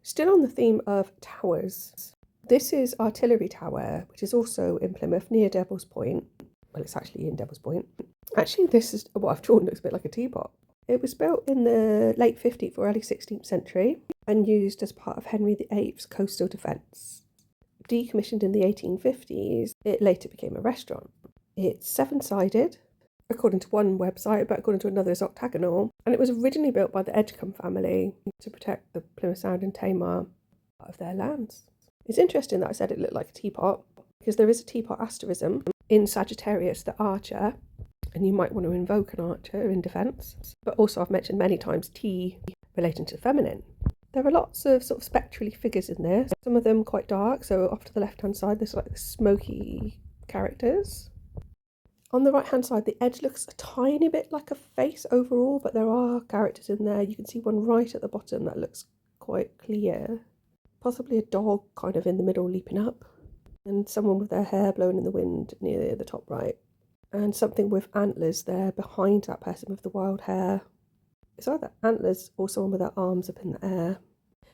Still on the theme of towers, this is Artillery Tower, which is also in Plymouth near Devil's Point. Well, it's actually in Devil's Point. Actually, this is what I've drawn, looks a bit like a teapot. It was built in the late 15th or early 16th century and used as part of Henry VIII's coastal defence. Decommissioned in the 1850s, it later became a restaurant. It's seven-sided, according to one website, but according to another it's octagonal, and it was originally built by the Edgecombe family to protect the Plymouth Sound and Tamar part of their lands. It's interesting that I said it looked like a teapot, because there is a teapot asterism in Sagittarius the Archer, and you might want to invoke an archer in defence, but also I've mentioned many times tea relating to the feminine. There are lots of sort of spectrally figures in there, some of them quite dark, so off to the left-hand side there's like the smoky characters. On the right-hand side, the edge looks a tiny bit like a face overall, but there are characters in there. You can see one right at the bottom that looks quite clear. Possibly a dog kind of in the middle leaping up. And someone with their hair blowing in the wind near the top right. And something with antlers there behind that person with the wild hair. It's either antlers or someone with their arms up in the air.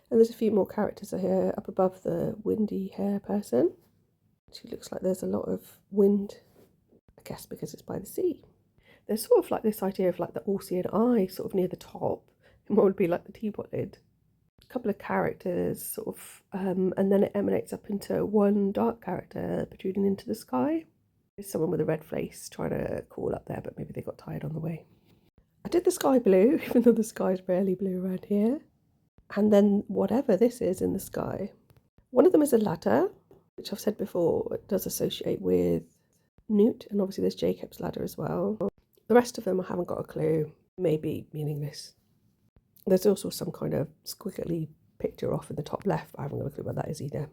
And there's a few more characters here up above the windy hair person. She looks like there's a lot of wind, I guess because it's by the sea. There's sort of like this idea of like the all-seeing eye sort of near the top, and what would be like the teapot lid. A couple of characters sort of, and then it emanates up into one dark character protruding into the sky. There's someone with a red face trying to call up there, but maybe they got tired on the way. I did the sky blue, even though the sky's rarely blue around here. And then whatever this is in the sky. One of them is a ladder, which I've said before, it does associate with Newt, and obviously there's Jacob's ladder as well. The rest of them I haven't got a clue, maybe meaningless. There's also some kind of squiggly picture off in the top left, but I haven't got a clue what that is either.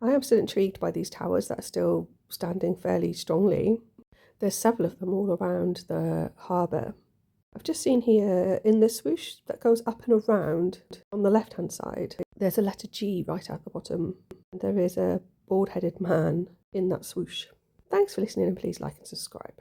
I am still intrigued by these towers that are still standing fairly strongly. There's several of them all around the harbour. I've just seen here in the swoosh that goes up and around on the left hand side, there's a letter G right at the bottom. There is a bald-headed man in that swoosh. Thanks for listening, and please like and subscribe.